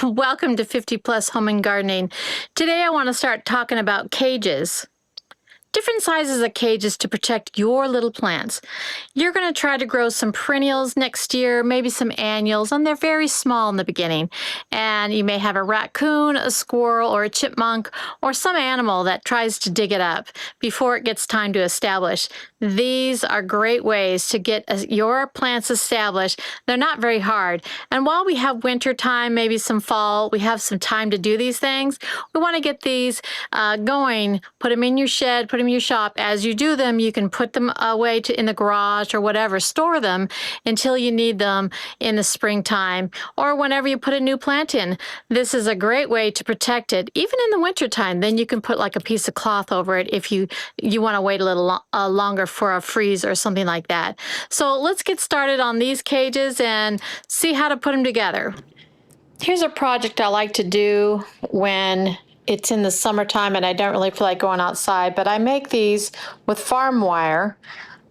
Welcome to 50 Plus Home and Gardening. Today I want to start talking about cages. Different sizes of cages to protect your little plants. You're going to try to grow some perennials next year, maybe some annuals, and they're very small in the beginning. And you may have a raccoon, a squirrel, or a chipmunk, or some animal that tries to dig it up before it gets time to establish. These are great ways to get your plants established. They're not very hard. And while we have winter time, maybe some fall, we have some time to do these things. We want to get these going, put them in your shed, put them in your shop. As you do them, you can put them away in the garage or whatever, store them until you need them in the springtime or whenever you put a new plant in. This is a great way to protect it, even in the wintertime. Then you can put like a piece of cloth over it if you want to wait a little longer for a freeze or something like that. So let's get started on these cages and see how to put them together. Here's a project I like to do when it's in the summertime and I don't really feel like going outside, but I make these with farm wire,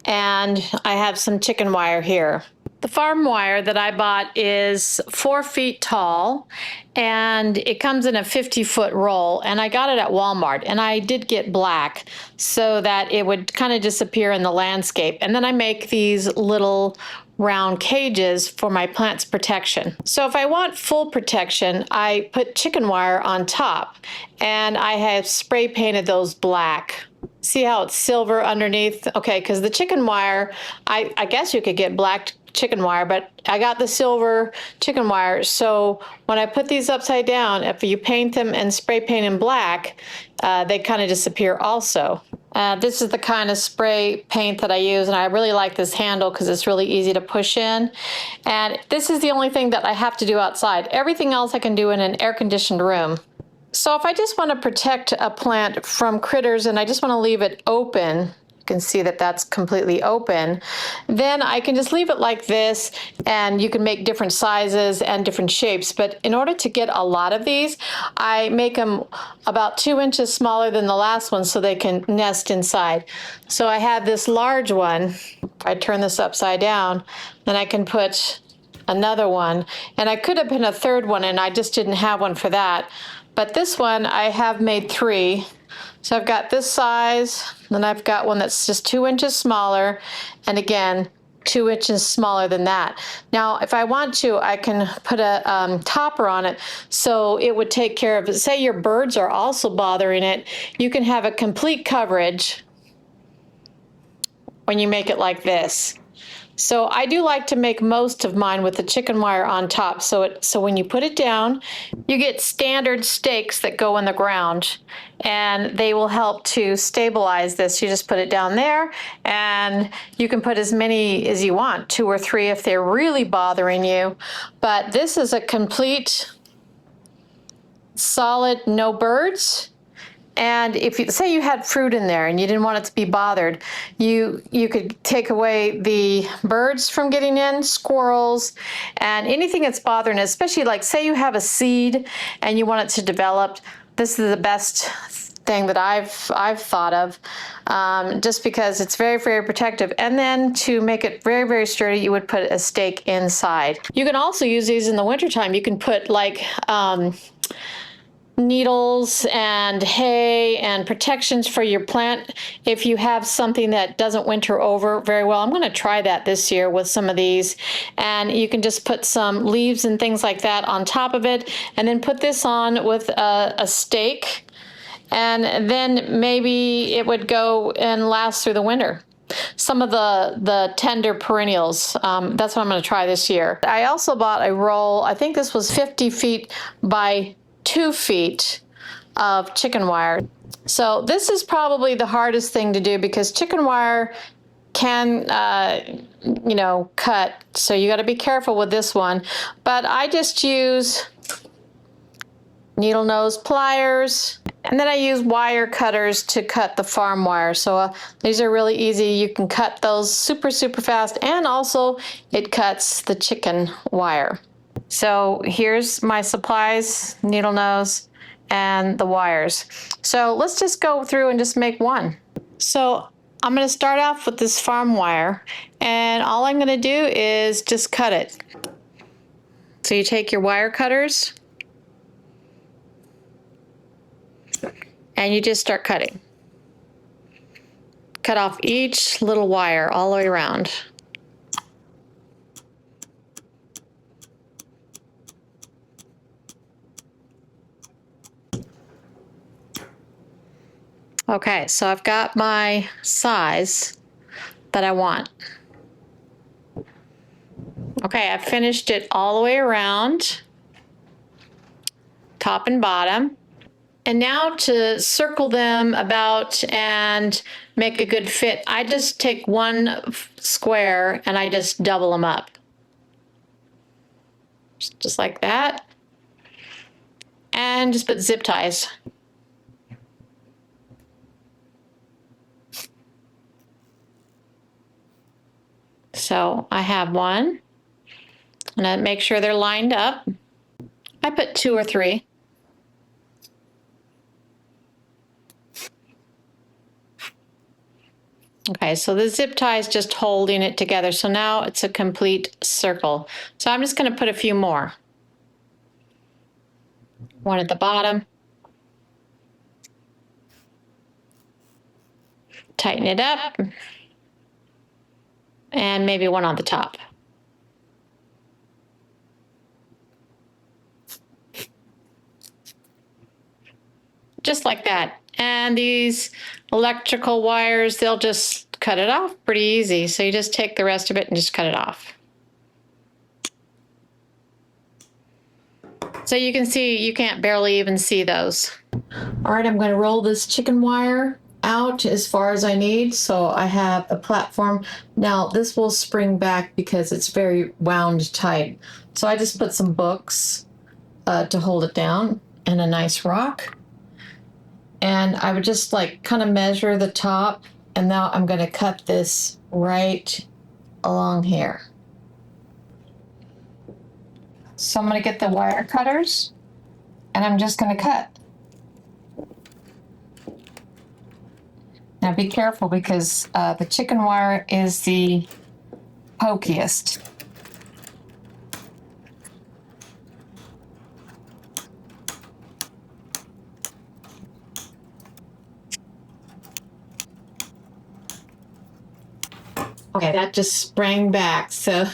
and I have some chicken wire here. The farm wire that I bought is 4 feet tall, and it comes in a 50-foot roll, and I got it at Walmart, and I did get black so that it would kind of disappear in the landscape. And then I make these little round cages for my plants' protection. So if I want full protection, I put chicken wire on top, and I have spray painted those black. See how it's silver underneath? Okay, because the chicken wire, I guess you could get black chicken wire, but I got the silver chicken wire. So when I put these upside down, if you paint them and spray paint in black, they kind of disappear also. This is the kind of spray paint that I use, and I really like this handle because it's really easy to push in. And this is the only thing that I have to do outside. Everything else I can do in an air-conditioned room. So if I just want to protect a plant from critters and I just want to leave it open, you can see that that's completely open, then I can just leave it like this, and you can make different sizes and different shapes. But in order to get a lot of these, I make them about 2 inches smaller than the last one so they can nest inside. So I have this large one. I turn this upside down, then I can put another one, and I could have put a third one, and I just didn't have one for that. But this one I have made 3. So I've got this size, then I've got one that's just 2 inches smaller, and again, 2 inches smaller than that. Now, if I want to, I can put a topper on it so it would take care of it. Say your birds are also bothering it, you can have a complete coverage when you make it like this. So I do like to make most of mine with the chicken wire on top. So when you put it down, you get standard stakes that go in the ground, and they will help to stabilize this. You just put it down there, and you can put as many as you want, 2 or 3 if they're really bothering you. But this is a complete solid, no birds. And if you say you had fruit in there and you didn't want it to be bothered, you could take away the birds from getting in, squirrels, and anything that's bothering it, especially like say you have a seed and you want it to develop. This is the best thing that I've thought of, just because it's very, very protective. And then to make it very, very sturdy, you would put a stake inside. You can also use these in the wintertime. You can put like needles and hay and protections for your plant if you have something that doesn't winter over very well. I'm going to try that this year with some of these, and you can just put some leaves and things like that on top of it, and then put this on with a stake, and then maybe it would go and last through the winter. Some of the tender perennials, that's what I'm going to try this year. I also bought a roll, I think this was 50 feet by 2 feet of chicken wire. So this is probably the hardest thing to do because chicken wire can, cut. So you got to be careful with this one. But I just use needle nose pliers, and then I use wire cutters to cut the farm wire. So these are really easy. You can cut those super, super fast, and also it cuts the chicken wire. So here's my supplies, needle nose, and the wires. So let's just go through and just make one. So I'm going to start off with this farm wire, and all I'm going to do is just cut it. So you take your wire cutters and you just start cutting. Cut off each little wire all the way around. Okay, so I've got my size that I want. Okay, I've finished it all the way around, top and bottom. And now to circle them about and make a good fit, I just take one square and I just double them up. Just like that. And just put zip ties. So I have one, and I make sure they're lined up. I put 2 or 3. Okay, so the zip tie is just holding it together. So now it's a complete circle. So I'm just going to put a few more. One at the bottom. Tighten it up. And maybe one on the top. Just like that. And these electrical wires, they'll just cut it off pretty easy. So you just take the rest of it and just cut it off. So you can see, you can't barely even see those. All right, I'm going to roll this chicken wire out as far as I need. So I have a platform. Now this will spring back because it's very wound tight. So I just put some books to hold it down and a nice rock. And I would just like kind of measure the top, and now I'm going to cut this right along here. So I'm going to get the wire cutters, and I'm just going to cut. Now be careful because the chicken wire is the pokiest. Okay, that just sprang back, so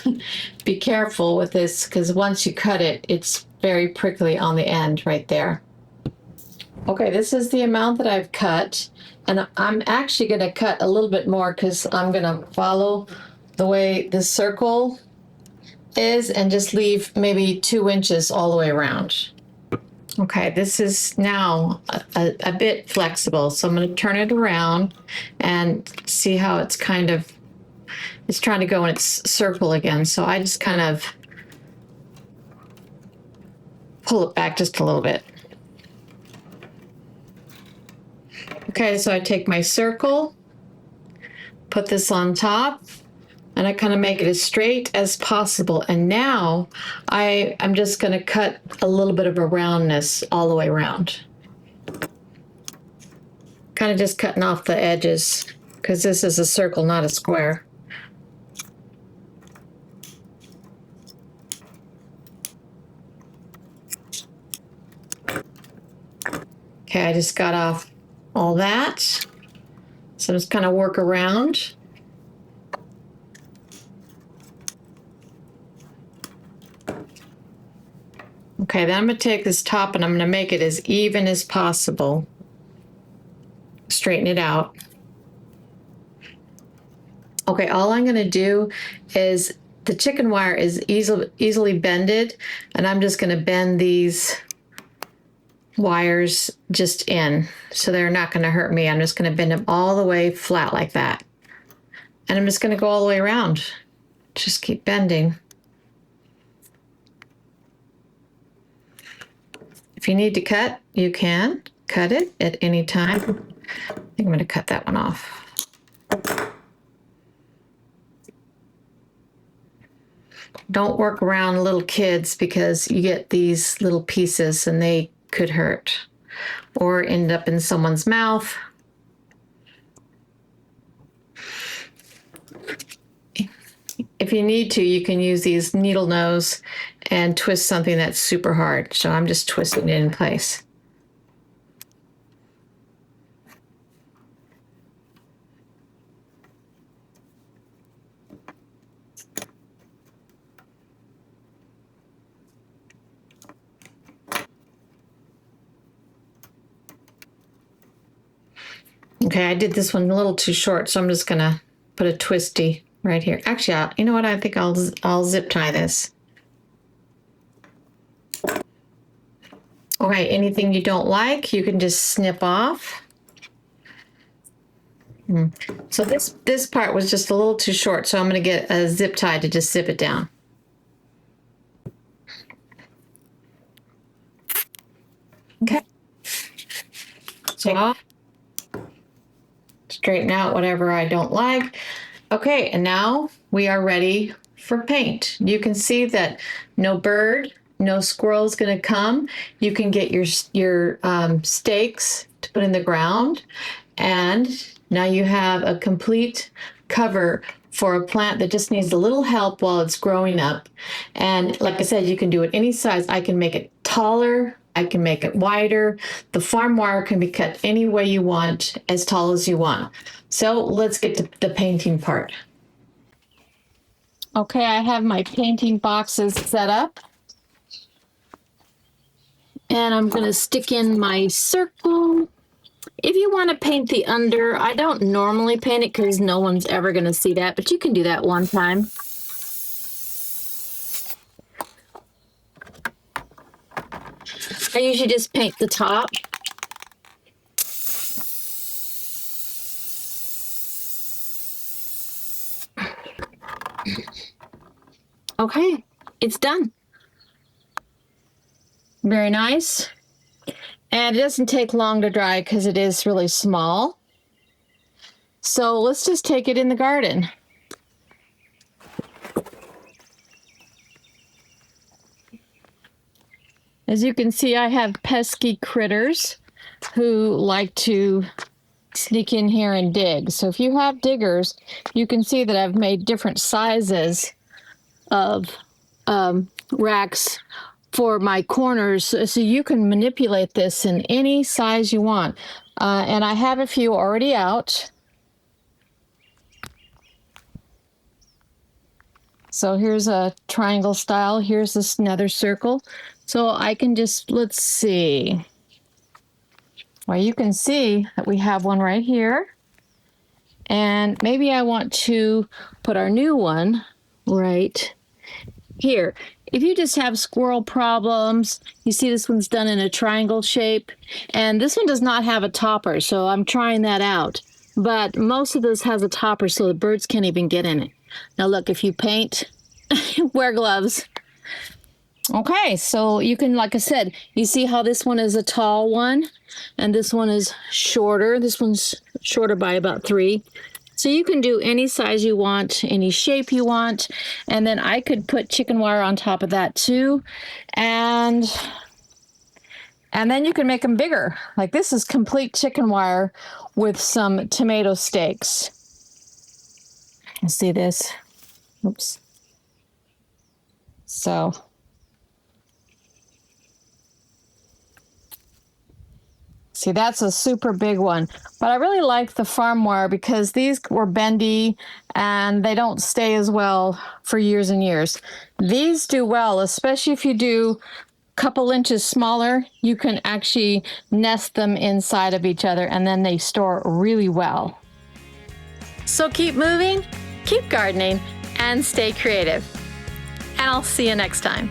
be careful with this because once you cut it, it's very prickly on the end right there. Okay, this is the amount that I've cut, and I'm actually going to cut a little bit more because I'm going to follow the way the circle is and just leave maybe 2 inches all the way around. Okay, this is now a bit flexible, so I'm going to turn it around and see how it's kind of, it's trying to go in its circle again. So I just kind of pull it back just a little bit. Okay, so I take my circle, put this on top, and I kind of make it as straight as possible. And now I'm just going to cut a little bit of a roundness all the way around. Kind of just cutting off the edges because this is a circle, not a square. Okay, I just got off all that. So just kind of work around. Okay, then I'm going to take this top and I'm going to make it as even as possible. Straighten it out. Okay, all I'm going to do is the chicken wire is easily bended, and I'm just going to bend these wires just in, so they're not going to hurt me. I'm just going to bend them all the way flat like that. And I'm just going to go all the way around. Just keep bending. If you need to cut, you can cut it at any time. I think I'm going to cut that one off. Don't work around little kids because you get these little pieces and they could hurt or end up in someone's mouth. If you need to, you can use these needle nose and twist something that's super hard. So I'm just twisting it in place. Okay, I did this one a little too short, so I'm just gonna put a twisty right here. Actually, you know what? I think I'll zip tie this. Okay, anything you don't like, you can just snip off. So this part was just a little too short, so I'm going to get a zip tie to just zip it down. Okay. So straighten out whatever I don't like. Okay, and now we are ready for paint. You can see that no bird, no squirrel is going to come. You can get your stakes to put in the ground, and now you have a complete cover for a plant that just needs a little help while it's growing up. And like I said, you can do it any size. I can make it taller. I can make it wider. The farm wire can be cut any way you want, as tall as you want. So let's get to the painting part. Okay, I have my painting boxes set up. And I'm going to stick in my circle. If you want to paint the under, I don't normally paint it because no one's ever going to see that, but you can do that one time. I usually just paint the top. Okay, it's done. Very nice. And it doesn't take long to dry because it is really small. So let's just take it in the garden. As you can see, I have pesky critters who like to sneak in here and dig. So if you have diggers, you can see that I've made different sizes of racks for my corners, so you can manipulate this in any size you want. And I have a few already out. So here's a triangle style. Here's this another circle. So I can just, let's see. Well, you can see that we have one right here. And maybe I want to put our new one right here. If you just have squirrel problems, you see this one's done in a triangle shape, and this one does not have a topper, so I'm trying that out. But most of this has a topper, so the birds can't even get in it. Now look, if you paint, wear gloves. Okay, so you can, like I said, you see how this one is a tall one, and this one is shorter. This one's shorter by about 3. So you can do any size you want, any shape you want, and then I could put chicken wire on top of that too, and then you can make them bigger. Like this is complete chicken wire with some tomato stakes. Let's see this. Oops. So see, that's a super big one. But I really like the farm wire because these were bendy and they don't stay as well for years and years. These do well, especially if you do a couple inches smaller. You can actually nest them inside of each other and then they store really well. So keep moving, keep gardening, and stay creative. And I'll see you next time.